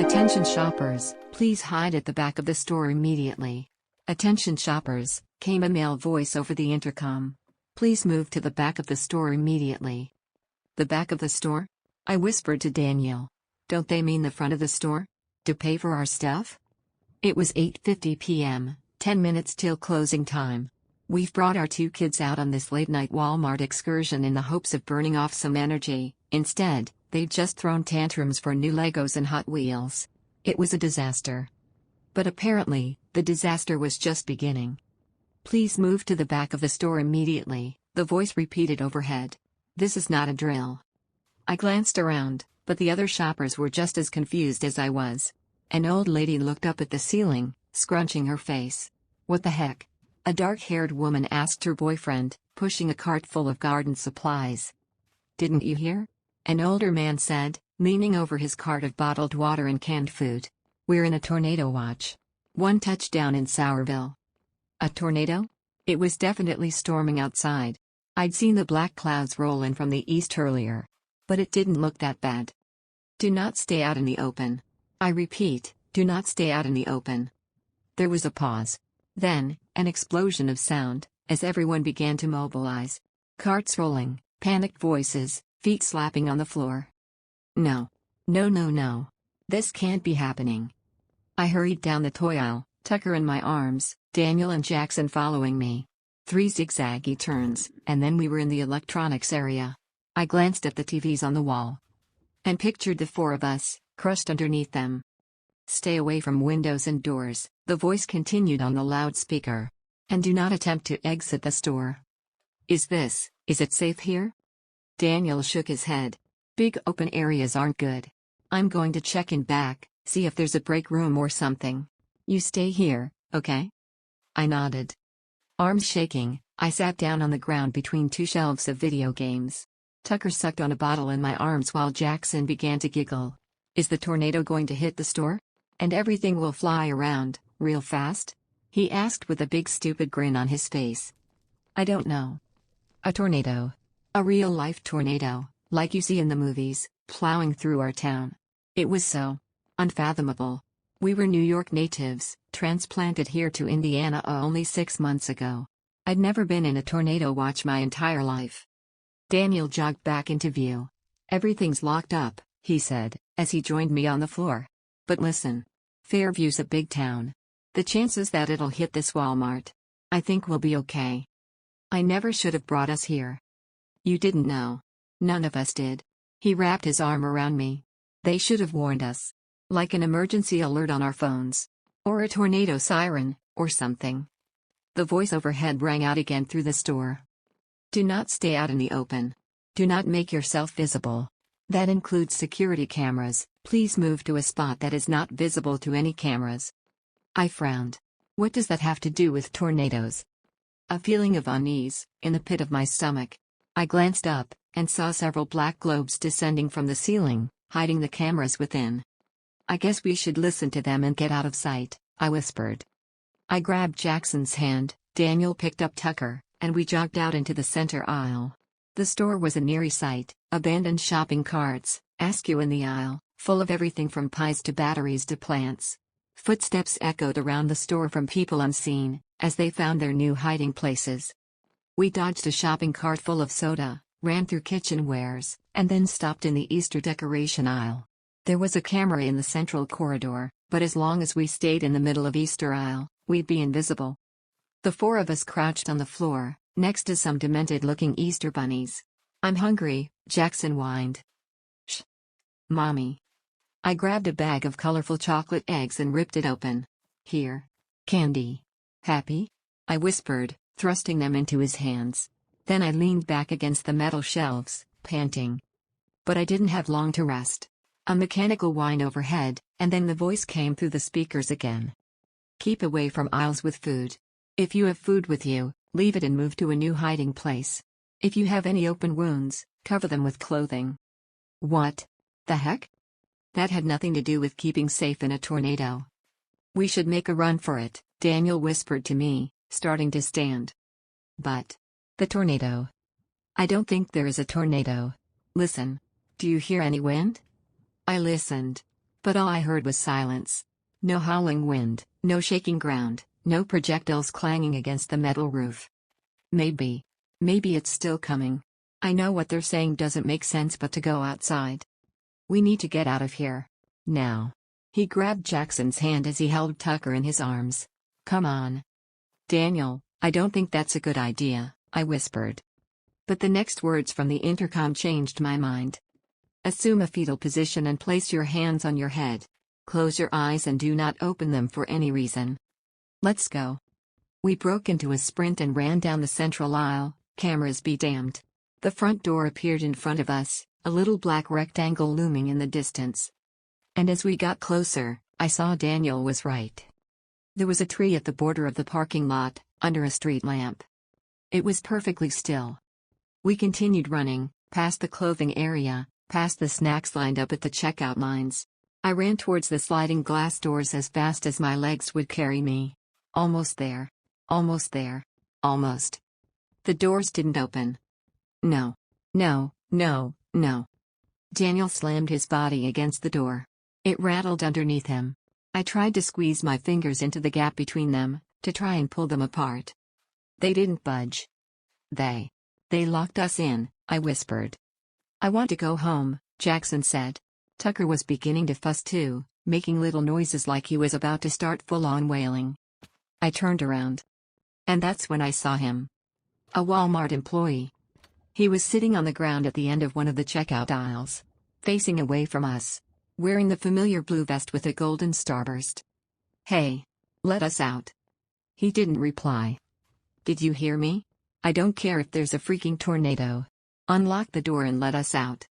Attention shoppers, please hide at the back of the store immediately. Attention shoppers, came a male voice over the intercom. Please move to the back of the store immediately. The back of the store? I whispered to Daniel. Don't they mean the front of the store? To pay for our stuff? It was 8:50 p.m., 10 minutes till closing time. We've brought our two kids out on this late-night Walmart excursion in the hopes of burning off some energy. Instead, they'd just thrown tantrums for new Legos and Hot Wheels. It was a disaster. But apparently, the disaster was just beginning. Please move to the back of the store immediately, the voice repeated overhead. This is not a drill. I glanced around, but the other shoppers were just as confused as I was. An old lady looked up at the ceiling, scrunching her face. What the heck? A dark-haired woman asked her boyfriend, pushing a cart full of garden supplies. Didn't you hear? An older man said, leaning over his cart of bottled water and canned food. We're in a tornado watch. One touchdown in Sourville. A tornado? It was definitely storming outside. I'd seen the black clouds roll in from the east earlier. But it didn't look that bad. Do not stay out in the open. I repeat, do not stay out in the open. There was a pause. Then, an explosion of sound, as everyone began to mobilize. Carts rolling, panicked voices, feet slapping on the floor. No. No, no, no. This can't be happening. I hurried down the toy aisle, Tucker in my arms, Daniel and Jackson following me. 3 zigzaggy turns, and then we were in the electronics area. I glanced at the TVs on the wall. And pictured the 4 of us, crushed underneath them. Stay away from windows and doors, the voice continued on the loudspeaker. And do not attempt to exit the store. Is it safe here? Daniel shook his head. Big open areas aren't good. I'm going to check in back, see if there's a break room or something. You stay here, okay? I nodded. Arms shaking, I sat down on the ground between 2 shelves of video games. Tucker sucked on a bottle in my arms while Jackson began to giggle. Is the tornado going to hit the store? And everything will fly around, real fast? He asked with a big stupid grin on his face. I don't know. A tornado. A real-life tornado, like you see in the movies, plowing through our town. It was so unfathomable. We were New York natives, transplanted here to Indiana only 6 months ago. I'd never been in a tornado watch my entire life. Daniel jogged back into view. Everything's locked up, he said, as he joined me on the floor. But listen. Fairview's a big town. The chances that it'll hit this Walmart. I think we'll be okay. I never should have brought us here. You didn't know. None of us did. He wrapped his arm around me. They should have warned us. Like an emergency alert on our phones. Or a tornado siren, or something. The voice overhead rang out again through the store. Do not stay out in the open. Do not make yourself visible. That includes security cameras. Please move to a spot that is not visible to any cameras. I frowned. What does that have to do with tornadoes? A feeling of unease, in the pit of my stomach. I glanced up, and saw several black globes descending from the ceiling, hiding the cameras within. I guess we should listen to them and get out of sight, I whispered. I grabbed Jackson's hand, Daniel picked up Tucker, and we jogged out into the center aisle. The store was an eerie sight, abandoned shopping carts, askew in the aisle, full of everything from pies to batteries to plants. Footsteps echoed around the store from people unseen, as they found their new hiding places. We dodged a shopping cart full of soda, ran through kitchenwares, and then stopped in the Easter decoration aisle. There was a camera in the central corridor, but as long as we stayed in the middle of Easter aisle, we'd be invisible. The 4 of us crouched on the floor, next to some demented-looking Easter bunnies. I'm hungry, Jackson whined. Shh. Mommy. I grabbed a bag of colorful chocolate eggs and ripped it open. Here. Candy. Happy? I whispered, thrusting them into his hands. Then I leaned back against the metal shelves, panting. But I didn't have long to rest. A mechanical whine overhead, and then the voice came through the speakers again. Keep away from aisles with food. If you have food with you, leave it and move to a new hiding place. If you have any open wounds, cover them with clothing. What the heck? That had nothing to do with keeping safe in a tornado. We should make a run for it, Daniel whispered to me, starting to stand. But the tornado. I don't think there is a tornado. Listen. Do you hear any wind? I listened. But all I heard was silence. No howling wind, no shaking ground, no projectiles clanging against the metal roof. Maybe it's still coming. I know what they're saying doesn't make sense, but to go outside. We need to get out of here. Now. He grabbed Jackson's hand as he held Tucker in his arms. Come on. Daniel, I don't think that's a good idea, I whispered. But the next words from the intercom changed my mind. Assume a fetal position and place your hands on your head. Close your eyes and do not open them for any reason. Let's go. We broke into a sprint and ran down the central aisle, cameras be damned. The front door appeared in front of us, a little black rectangle looming in the distance. And as we got closer, I saw Daniel was right. There was a tree at the border of the parking lot, under a street lamp. It was perfectly still. We continued running, past the clothing area, past the snacks lined up at the checkout lines. I ran towards the sliding glass doors as fast as my legs would carry me. Almost there. Almost there. Almost. The doors didn't open. No. No, no, no. Daniel slammed his body against the door. It rattled underneath him. I tried to squeeze my fingers into the gap between them, to try and pull them apart. They didn't budge. They locked us in, I whispered. I want to go home, Jackson said. Tucker was beginning to fuss too, making little noises like he was about to start full-on wailing. I turned around. And that's when I saw him. A Walmart employee. He was sitting on the ground at the end of one of the checkout aisles, facing away from us, wearing the familiar blue vest with a golden starburst. Hey, let us out. He didn't reply. Did you hear me? I don't care if there's a freaking tornado. Unlock the door and let us out.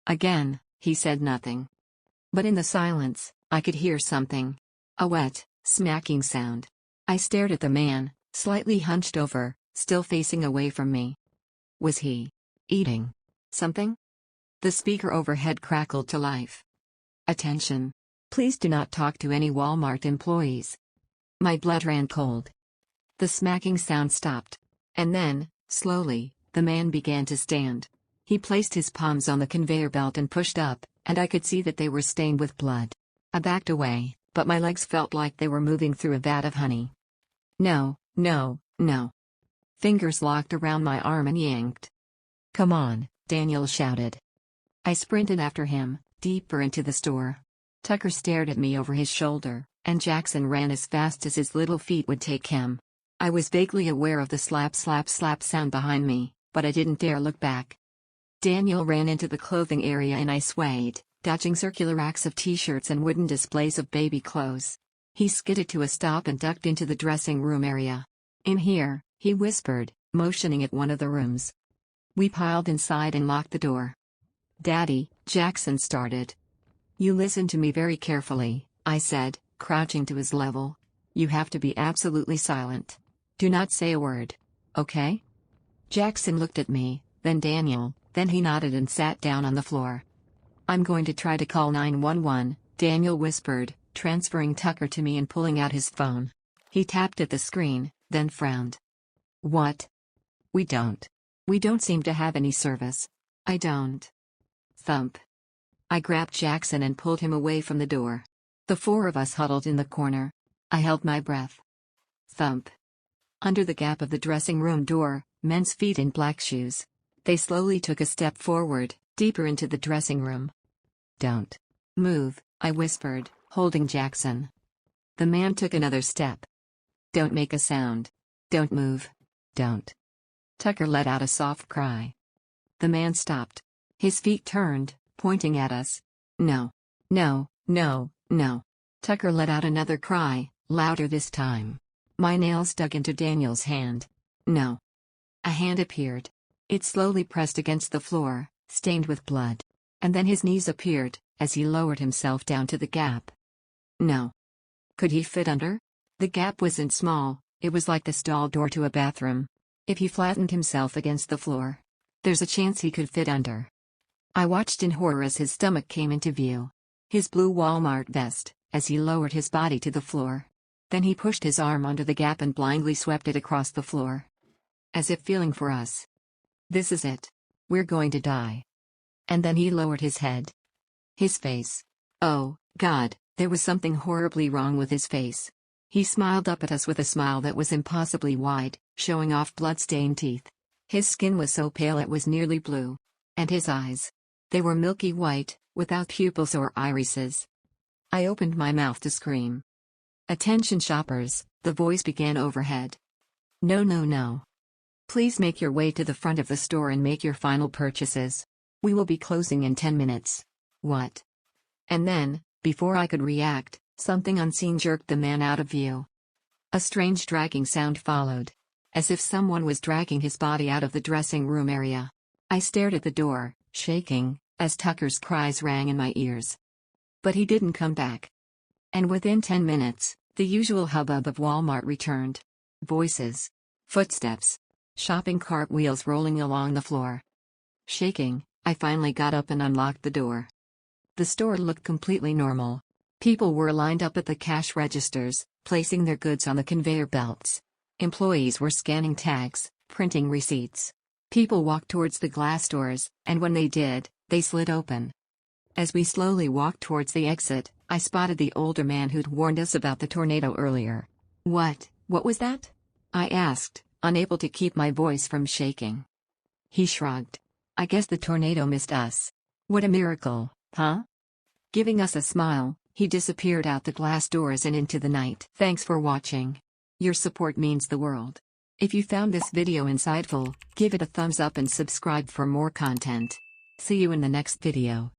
Again, he said nothing. But in the silence, I could hear something. A wet, smacking sound. I stared at the man, slightly hunched over, still facing away from me. Was he eating something? The speaker overhead crackled to life. Attention. Please do not talk to any Walmart employees. My blood ran cold. The smacking sound stopped. And then, slowly, the man began to stand. He placed his palms on the conveyor belt and pushed up, and I could see that they were stained with blood. I backed away, but my legs felt like they were moving through a vat of honey. No, no, no. Fingers locked around my arm and yanked. Come on, Daniel shouted. I sprinted after him, deeper into the store. Tucker stared at me over his shoulder, and Jackson ran as fast as his little feet would take him. I was vaguely aware of the slap slap slap sound behind me, but I didn't dare look back. Daniel ran into the clothing area and I swayed, dodging circular racks of t-shirts and wooden displays of baby clothes. He skidded to a stop and ducked into the dressing room area. In here, he whispered, motioning at one of the rooms. We piled inside and locked the door. Daddy, Jackson started. You listen to me very carefully, I said, crouching to his level. You have to be absolutely silent. Do not say a word. Okay? Jackson looked at me, then Daniel, then he nodded and sat down on the floor. I'm going to try to call 911, Daniel whispered, transferring Tucker to me and pulling out his phone. He tapped at the screen, then frowned. What? We don't seem to have any service. I don't. Thump. I grabbed Jackson and pulled him away from the door. The four of us huddled in the corner. I held my breath. Thump. Under the gap of the dressing room door, men's feet in black shoes. They slowly took a step forward, deeper into the dressing room. Don't move, I whispered, holding Jackson. The man took another step. Don't make a sound. Don't move. Don't. Tucker let out a soft cry. The man stopped. His feet turned, pointing at us. No. No, no, no. Tucker let out another cry, louder this time. My nails dug into Daniel's hand. No. A hand appeared. It slowly pressed against the floor, stained with blood. And then his knees appeared, as he lowered himself down to the gap. No. Could he fit under? The gap wasn't small, it was like the stall door to a bathroom. If he flattened himself against the floor, there's a chance he could fit under. I watched in horror as his stomach came into view. His blue Walmart vest, as he lowered his body to the floor. Then he pushed his arm under the gap and blindly swept it across the floor. As if feeling for us. This is it. We're going to die. And then he lowered his head. His face. Oh, God, there was something horribly wrong with his face. He smiled up at us with a smile that was impossibly wide, showing off blood-stained teeth. His skin was so pale it was nearly blue. And his eyes. They were milky white, without pupils or irises. I opened my mouth to scream. "Attention shoppers," the voice began overhead. "No, no, no. Please make your way to the front of the store and make your final purchases. We will be closing in 10 minutes. What?" And then, before I could react, something unseen jerked the man out of view. A strange dragging sound followed. As if someone was dragging his body out of the dressing room area. I stared at the door, shaking, as Tucker's cries rang in my ears. But he didn't come back. And within 10 minutes, the usual hubbub of Walmart returned. Voices. Footsteps. Shopping cart wheels rolling along the floor. Shaking, I finally got up and unlocked the door. The store looked completely normal. People were lined up at the cash registers, placing their goods on the conveyor belts. Employees were scanning tags, printing receipts. People walked towards the glass doors, and when they did, they slid open. As we slowly walked towards the exit, I spotted the older man who'd warned us about the tornado earlier. What was that?" I asked, unable to keep my voice from shaking. He shrugged. "I guess the tornado missed us. What a miracle, huh?" Giving us a smile, he disappeared out the glass doors and into the night. Thanks for watching. Your support means the world. If you found this video insightful, give it a thumbs up and subscribe for more content. See you in the next video.